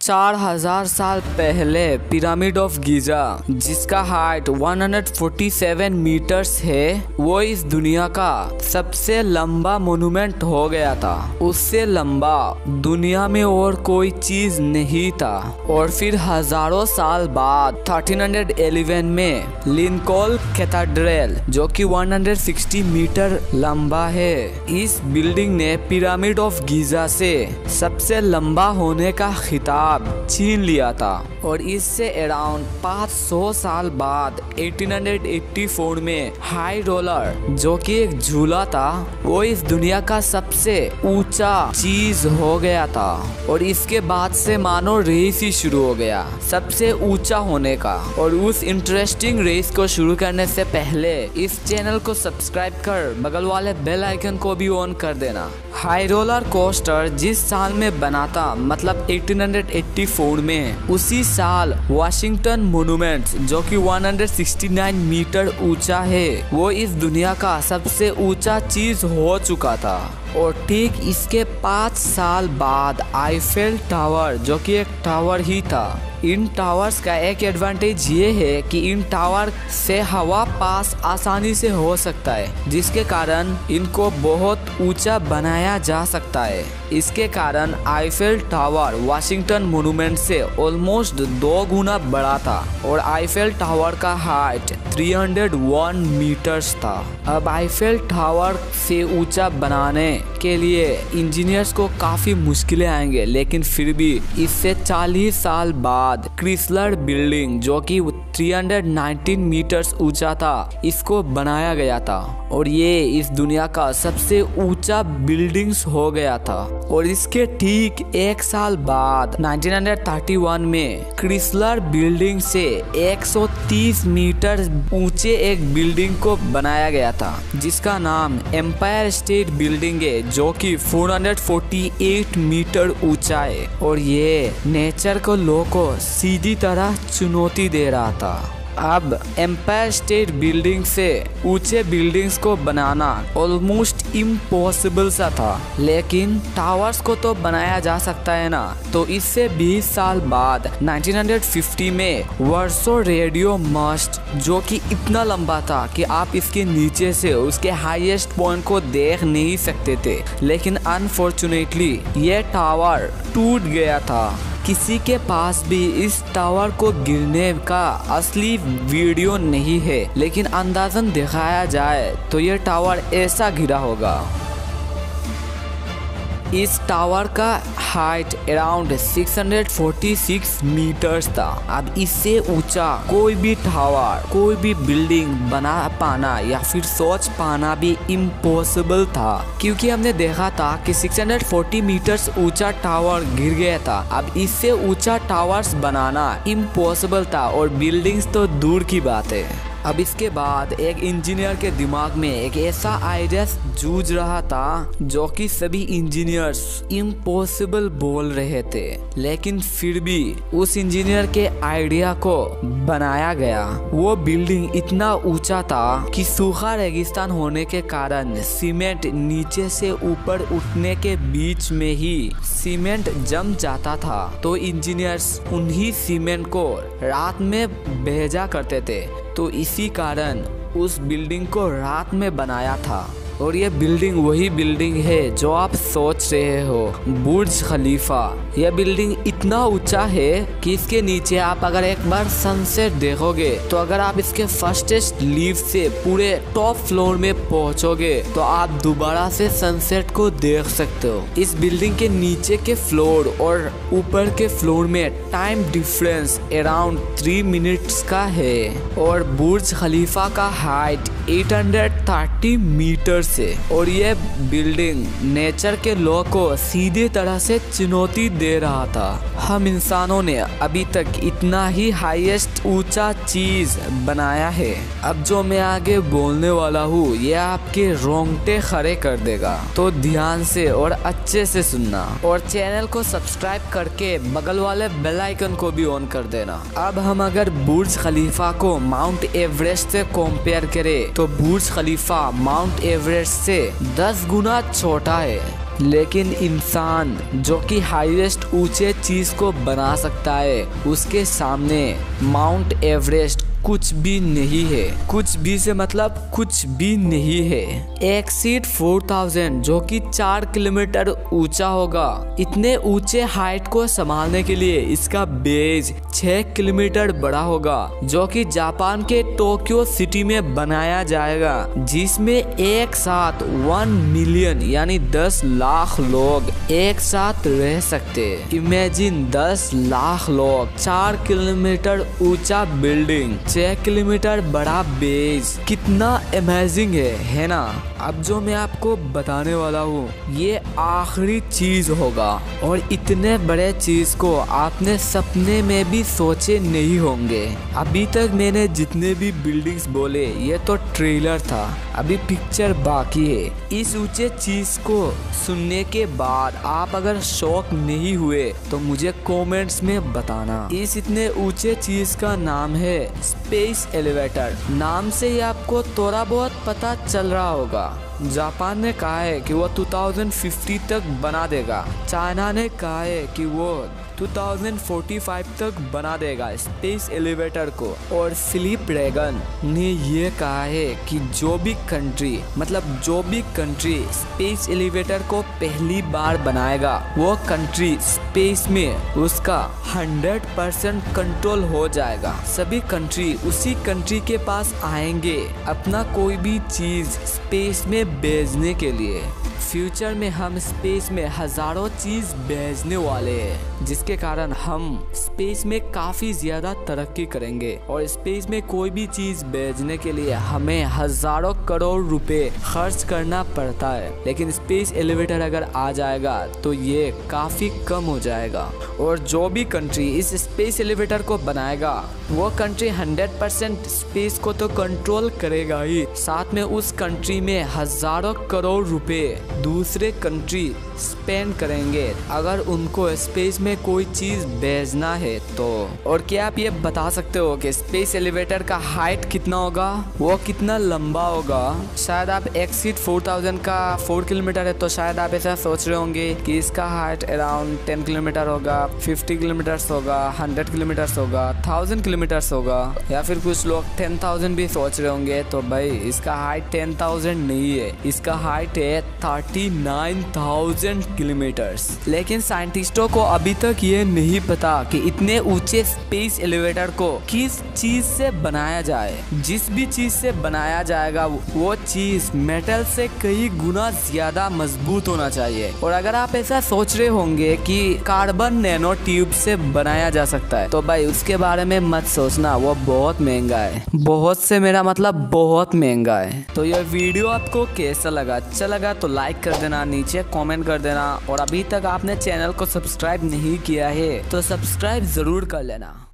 4000 साल पहले pyramid of Giza, जिसका हाइट 147 मीटर्स है, वो इस दुनिया का सबसे लंबा मोन्यूमेंट हो गया था। उससे लंबा दुनिया में और कोई चीज नहीं था। और फिर हजारों साल बाद 1311 में लिंकन कैथेड्रल, जो कि 160 मीटर लंबा है, इस बिल्डिंग ने पिरामिड ऑफ गीजा से सबसे लंबा होने का खिताब छीन लिया था। और इससे अराउंड 500 साल बाद 1884 में हाई रोलर, जो कि एक झूला था, वो इस दुनिया का सबसे ऊंचा चीज हो गया था। और इसके बाद से मानो रेस ही शुरू हो गया सबसे ऊंचा होने का। और उस इंटरेस्टिंग रेस को शुरू करने से पहले इस चैनल को सब्सक्राइब कर बगल वाले बेल आइकन को भी ऑन कर देना। हाई रोलर कोस्टर जिस साल में बना था, मतलब 1884 में, उसी साल वाशिंगटन मोन्यूमेंट, जो कि 169 मीटर ऊंचा है, वो इस दुनिया का सबसे ऊंचा चीज हो चुका था। और ठीक इसके 5 साल बाद आईफेल टावर, जो कि एक टावर ही था। इन टावर्स का एक एडवांटेज ये है कि इन टावर से हवा पास आसानी से हो सकता है, जिसके कारण इनको बहुत ऊंचा बनाया जा सकता है। इसके कारण आईफेल टावर वाशिंगटन मोन्यूमेंट से ऑलमोस्ट 2 गुना बड़ा था। और आईफेल टावर का हाइट 301 मीटर्स था। अब आईफेल टावर से ऊंचा बनाने के लिए इंजीनियर्स को काफी मुश्किलें आएंगे, लेकिन फिर भी इससे 40 साल बाद क्रिसलर बिल्डिंग, जो कि 319 मीटर्स ऊंचा था, इसको बनाया गया था। और ये इस दुनिया का सबसे ऊंचा बिल्डिंग्स हो गया था। और इसके ठीक 1 साल बाद 1931 में क्रिसलर बिल्डिंग से 130 मीटर ऊंचे एक बिल्डिंग को बनाया गया था, जिसका नाम एम्पायर स्टेट बिल्डिंग है, जो कि 448 मीटर ऊंचा है। और ये नेचर को लॉ को सीधी तरह चुनौती दे रहा था। अब एम्पायर स्टेट बिल्डिंग से ऊंचे बिल्डिंग्स को बनाना ऑलमोस्ट इम्पॉसिबल सा था, लेकिन टावर्स को तो बनाया जा सकता है ना। तो इससे 20 साल बाद 1950 में वर्सो रेडियो मस्ट, जो कि इतना लंबा था कि आप इसके नीचे से उसके हाईएस्ट पॉइंट को देख नहीं सकते थे, लेकिन अनफॉर्चुनेटली ये टावर टूट गया था। किसी के पास भी इस टावर को गिरने का असली वीडियो नहीं है, लेकिन अंदाजन दिखाया जाए तो ये टावर ऐसा गिरा होगा। इस टावर का हाइट अराउंड 646 मीटर्स था। अब इससे ऊंचा कोई भी टावर, कोई भी बिल्डिंग बना पाना या फिर सोच पाना भी इम्पॉसिबल था, क्योंकि हमने देखा था कि 640 मीटर्स ऊंचा टावर गिर गया था। अब इससे ऊंचा टावर्स बनाना इम्पॉसिबल था, और बिल्डिंग्स तो दूर की बात है। अब इसके बाद एक इंजीनियर के दिमाग में एक ऐसा आइडिया जूझ रहा था, जो कि सभी इंजीनियर्स इम्पॉसिबल बोल रहे थे, लेकिन फिर भी उस इंजीनियर के आइडिया को बनाया गया। वो बिल्डिंग इतना ऊंचा था कि सूखा रेगिस्तान होने के कारण सीमेंट नीचे से ऊपर उठने के बीच में ही सीमेंट जम जाता था। तो इंजीनियर्स उन्हीं सीमेंट को रात में भेजा करते थे। तो इसी कारण उस बिल्डिंग को रात में बनाया था। और ये बिल्डिंग वही बिल्डिंग है जो आप सोच रहे हो, बुर्ज खलीफा। यह बिल्डिंग इतना ऊंचा है कि इसके नीचे आप अगर एक बार सनसेट देखोगे, तो अगर आप इसके फर्स्टेस्ट लीव से पूरे टॉप फ्लोर में पहुंचोगे, तो आप दोबारा से सनसेट को देख सकते हो। इस बिल्डिंग के नीचे के फ्लोर और ऊपर के फ्लोर में टाइम डिफरेंस अराउंड 3 मिनट्स का है। और बुर्ज खलीफा का हाइट 830 मीटर से। और ये बिल्डिंग नेचर के लॉ को सीधी तरह से चुनौती दे रहा था। हम इंसानों ने अभी तक इतना ही हाईएस्ट ऊंचा चीज बनाया है। अब जो मैं आगे बोलने वाला हूँ, ये आपके रोंगटे खड़े कर देगा, तो ध्यान से और अच्छे से सुनना। और चैनल को सब्सक्राइब करके बगल वाले बेल आइकन को भी ऑन कर देना। अब हम अगर बुर्ज खलीफा को माउंट एवरेस्ट से कंपेयर करें, तो बुर्ज खलीफा माउंट एवरेस्ट से 10 गुना छोटा है। लेकिन इंसान जो कि हाईएस्ट ऊंचे चीज को बना सकता है, उसके सामने माउंट एवरेस्ट कुछ भी नहीं है। कुछ भी से मतलब कुछ भी नहीं है। एक्सीड 4000 जो कि 4 किलोमीटर ऊंचा होगा। इतने ऊंचे हाइट को संभालने के लिए इसका बेस 6 किलोमीटर बड़ा होगा, जो कि जापान के टोक्यो सिटी में बनाया जाएगा, जिसमें एक साथ 1 मिलियन यानी 10 लाख लोग एक साथ रह सकते। इमेजिन 10 लाख लोग, 4 किलोमीटर ऊंचा बिल्डिंग, 6 किलोमीटर बड़ा बेस, कितना अमेजिंग है ना। अब जो मैं आपको बताने वाला हूँ ये आखिरी चीज होगा, और इतने बड़े चीज को आपने सपने में भी सोचे नहीं होंगे। अभी तक मैंने जितने भी बिल्डिंग्स बोले ये तो ट्रेलर था, अभी पिक्चर बाकी है। इस ऊंचे चीज को सुनने के बाद आप अगर शॉक नहीं हुए तो मुझे कमेंट्स में बताना। इस इतने ऊंचे चीज का नाम है स्पेस एलिवेटर। नाम से ही आपको थोड़ा बहुत पता चल रहा होगा। जापान ने कहा है कि वो 2050 तक बना देगा। चाइना ने कहा है कि वो 2045 तक बना देगा स्पेस एलिवेटर को। और फिलिप ड्रैगन ने ये कहा है कि जो भी कंट्री स्पेस एलिवेटर को पहली बार बनाएगा, वो कंट्री स्पेस में उसका 100% कंट्रोल हो जाएगा। सभी कंट्री उसी कंट्री के पास आएंगे अपना कोई भी चीज स्पेस में भेजने के लिए। फ्यूचर में हम स्पेस में हजारों चीज भेजने वाले हैं, जिसके कारण हम स्पेस में काफी ज्यादा तरक्की करेंगे। और स्पेस में कोई भी चीज भेजने के लिए हमें हजारों करोड़ रुपए खर्च करना पड़ता है, लेकिन स्पेस एलिवेटर अगर आ जाएगा तो ये काफी कम हो जाएगा। और जो भी कंट्री इस स्पेस एलिवेटर को बनाएगा, वो कंट्री 100% स्पेस को तो कंट्रोल करेगा ही, साथ में उस कंट्री में हजारों करोड़ रुपए दूसरे कंट्री स्पेंड करेंगे अगर उनको स्पेस में कोई चीज भेजना है तो। और क्या आप ये बता सकते हो कि स्पेस एलिवेटर का हाइट कितना होगा, वो कितना लंबा होगा? शायद आप एक्सीड 4000 का 4 किलोमीटर है, तो शायद आप ऐसा सोच रहे होंगे कि इसका हाइट अराउंड 10 किलोमीटर होगा, 50 किलोमीटर्स होगा, 100 किलोमीटर्स होगा, 1000 किलोमीटर्स होगा, या फिर कुछ लोग 10,000 भी सोच रहे होंगे। तो भाई इसका हाइट 10,000 नहीं है, इसका हाइट है 39,000 किलोमीटर्स। लेकिन साइंटिस्टों को अभी तक ये नहीं पता कि इतने ऊंचे स्पेस एलिवेटर को किस चीज से बनाया जाए। जिस भी चीज से बनाया जाएगा वो चीज मेटल से कई गुना ज्यादा मजबूत होना चाहिए। और अगर आप ऐसा सोच रहे होंगे कि कार्बन नैनो ट्यूब से बनाया जा सकता है, तो भाई उसके बारे में मत सोचना, वो बहुत महंगा है। बहुत से मेरा मतलब बहुत महंगा है। तो यह वीडियो आपको कैसा लगा? अच्छा लगा तो लाइक कर देना, नीचे कमेंट कर देना, और अभी तक आपने चैनल को सब्सक्राइब नहीं किया है तो सब्सक्राइब जरूर कर लेना।